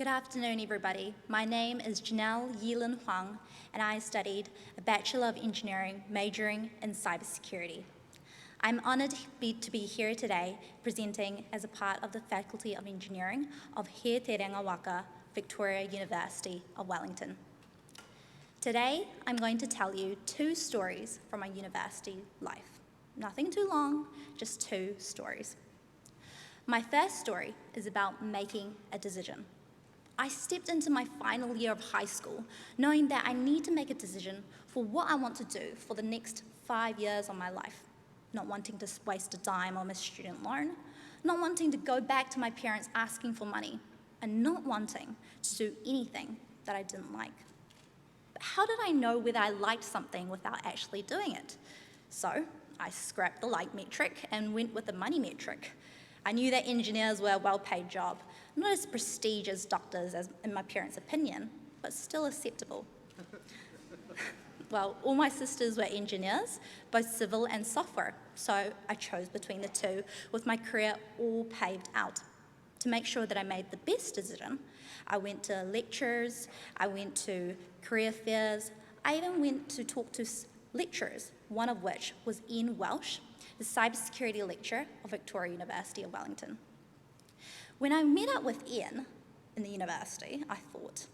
Good afternoon, everybody. My name is Janel Huang, and I studied a Bachelor of Engineering majoring in cybersecurity. I'm honoured to be here today presenting as a part of the Faculty of Engineering of He Te Ranga Waka, Victoria University of Wellington. Today, I'm going to tell you two stories from my university life. Nothing too long, just two stories. My first story is about making a decision. I stepped into my final year of high school knowing that I need to make a decision for what I want to do for the next 5 years of my life. Not wanting to waste a dime on my student loan, not wanting to go back to my parents asking for money, and not wanting to do anything that I didn't like. But how did I know whether I liked something without actually doing it? So I scrapped the like metric and went with the money metric. I knew that engineers were a well-paid job, not as prestigious as doctors as in my parents' opinion, but still acceptable. Well, all my sisters were engineers, both civil and software, so I chose between the two with my career all paved out. To make sure that I made the best decision, I went to lectures, I went to career fairs, I even went to talk to lecturers, one of which was Ian Welsh, the cybersecurity lecturer of Victoria University of Wellington. When I met up with Ian in the university, I thought,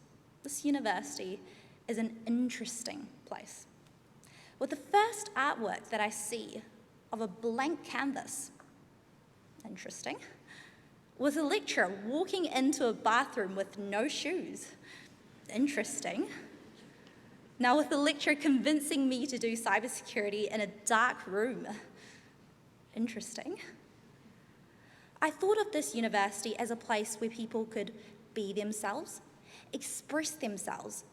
this university is an interesting place. With the first artwork that I see of a blank canvas, interesting. With a lecturer walking into a bathroom with no shoes, interesting. Now with the lecturer convincing me to do cybersecurity in a dark room, interesting. I thought of this university as a place where people could be themselves, express themselves,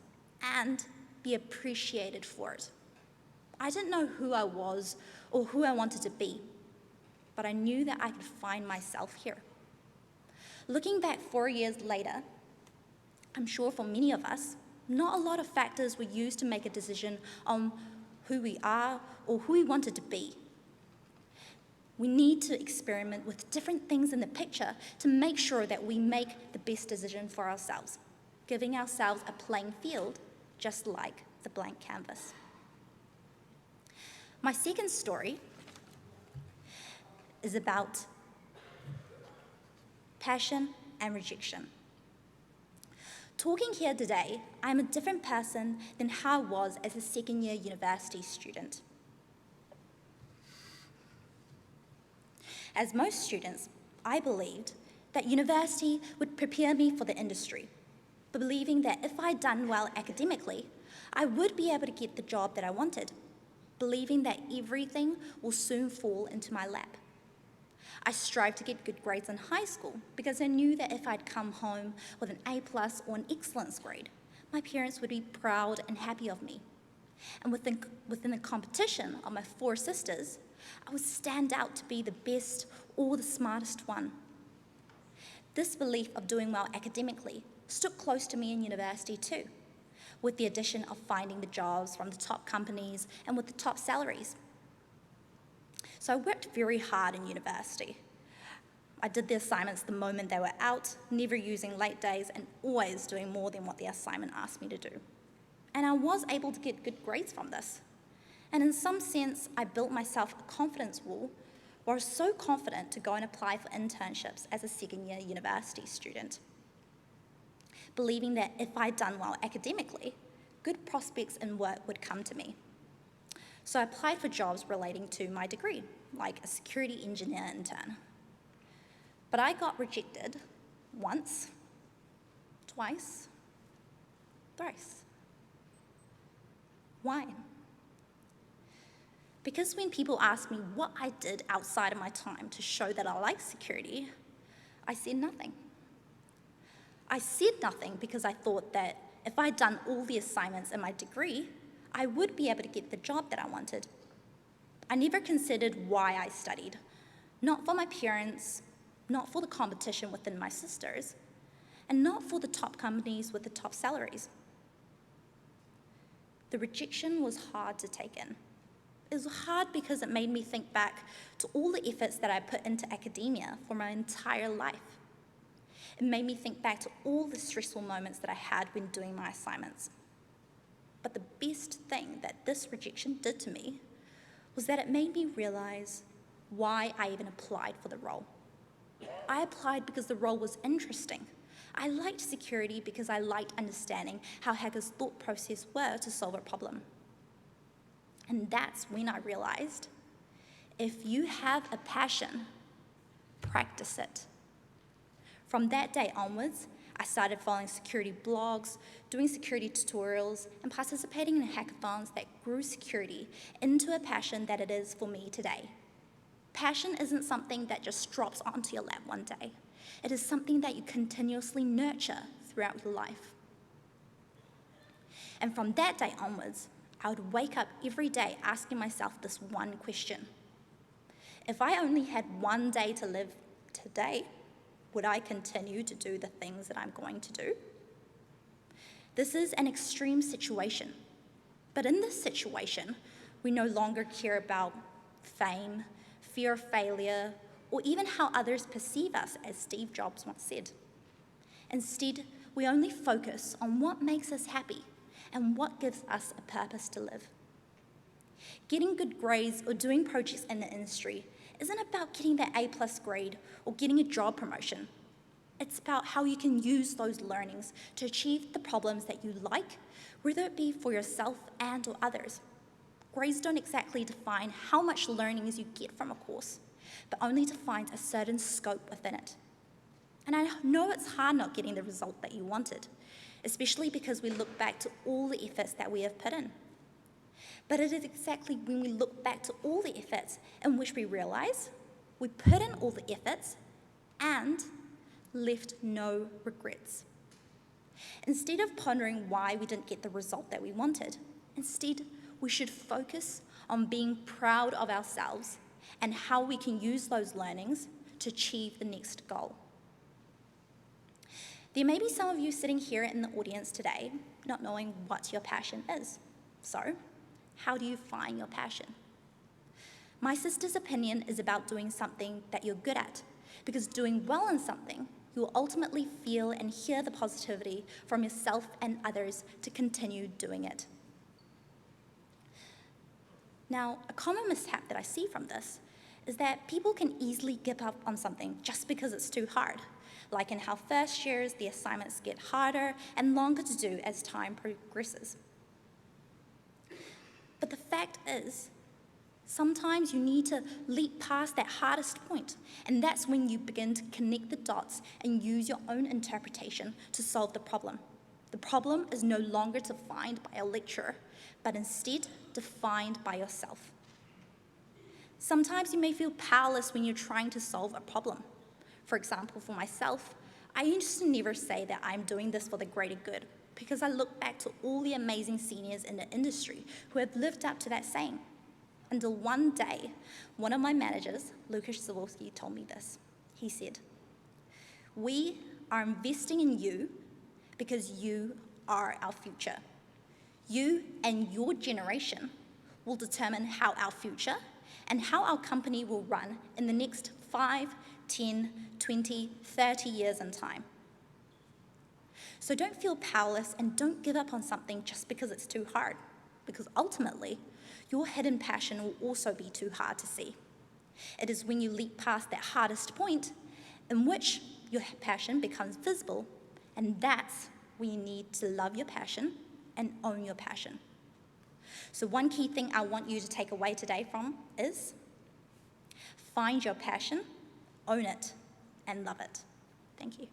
and be appreciated for it. I didn't know who I was or who I wanted to be, but I knew that I could find myself here. Looking back 4 years later, I'm sure for many of us, not a lot of factors were used to make a decision on who we are or who we wanted to be. We need to experiment with different things in the picture to make sure that we make the best decision for ourselves, giving ourselves a playing field just like the blank canvas. My second story is about passion and rejection. Talking here today, I'm a different person than how I was as a second-year university student. As most students, I believed that university would prepare me for the industry, believing that if I'd done well academically, I would be able to get the job that I wanted, believing that everything will soon fall into my lap. I strived to get good grades in high school because I knew that if I'd come home with an A+ or an excellence grade, my parents would be proud and happy of me. And within the competition of my 4 sisters, I would stand out to be the best or the smartest one. This belief of doing well academically stood close to me in university too, with the addition of finding the jobs from the top companies and with the top salaries. So I worked very hard in university. I did the assignments the moment they were out, never using late days and always doing more than what the assignment asked me to do. And I was able to get good grades from this. And in some sense, I built myself a confidence wall where I was so confident to go and apply for internships as a second-year university student, believing that if I'd done well academically, good prospects in work would come to me. So I applied for jobs relating to my degree, like a security engineer intern. But I got rejected once, twice, thrice. Why? Because when people asked me what I did outside of my time to show that I like security, I said nothing. I said nothing because I thought that if I'd done all the assignments in my degree, I would be able to get the job that I wanted. I never considered why I studied, not for my parents, not for the competition within my sisters, and not for the top companies with the top salaries. The rejection was hard to take in. It was hard because it made me think back to all the efforts that I put into academia for my entire life. It made me think back to all the stressful moments that I had when doing my assignments. But the best thing that this rejection did to me was that it made me realize why I even applied for the role. I applied because the role was interesting. I liked security because I liked understanding how hackers' thought process were to solve a problem. And that's when I realized, if you have a passion, practice it. From that day onwards, I started following security blogs, doing security tutorials, and participating in hackathons that grew security into a passion that it is for me today. Passion isn't something that just drops onto your lap one day. It is something that you continuously nurture throughout your life. And from that day onwards, I would wake up every day asking myself this one question. If I only had one day to live today, would I continue to do the things that I'm going to do? This is an extreme situation, but in this situation, we no longer care about fame, fear of failure, or even how others perceive us, as Steve Jobs once said. Instead, we only focus on what makes us happy and what gives us a purpose to live. Getting good grades or doing projects in the industry isn't about getting that A+ grade or getting a job promotion. It's about how you can use those learnings to achieve the problems that you like, whether it be for yourself and or others. Grades don't exactly define how much learnings you get from a course, but only defines a certain scope within it. And I know it's hard not getting the result that you wanted, especially because we look back to all the efforts that we have put in. But it is exactly when we look back to all the efforts in which we realize we put in all the efforts and left no regrets. Instead of pondering why we didn't get the result that we wanted, instead we should focus on being proud of ourselves and how we can use those learnings to achieve the next goal. There may be some of you sitting here in the audience today not knowing what your passion is. So, how do you find your passion? My sister's opinion is about doing something that you're good at, because doing well in something, you will ultimately feel and hear the positivity from yourself and others to continue doing it. Now, a common mishap that I see from this is that people can easily give up on something just because it's too hard, like in how first years the assignments get harder and longer to do as time progresses. But the fact is, sometimes you need to leap past that hardest point, and that's when you begin to connect the dots and use your own interpretation to solve the problem. The problem is no longer defined by a lecturer, but instead defined by yourself. Sometimes you may feel powerless when you're trying to solve a problem. For example, for myself, I used to never say that I'm doing this for the greater good, because I look back to all the amazing seniors in the industry who have lived up to that saying. Until one day, one of my managers, Lucas Zaworski, told me this. He said, "We are investing in you because you are our future. You and your generation will determine how our future and how our company will run in the next 5, 10, 20, 30 years in time. So don't feel powerless and don't give up on something just because it's too hard, because ultimately, your hidden passion will also be too hard to see. It is when you leap past that hardest point in which your passion becomes visible, and that's when you need to love your passion and own your passion." So one key thing I want you to take away today from is find your passion, own it, and love it. Thank you.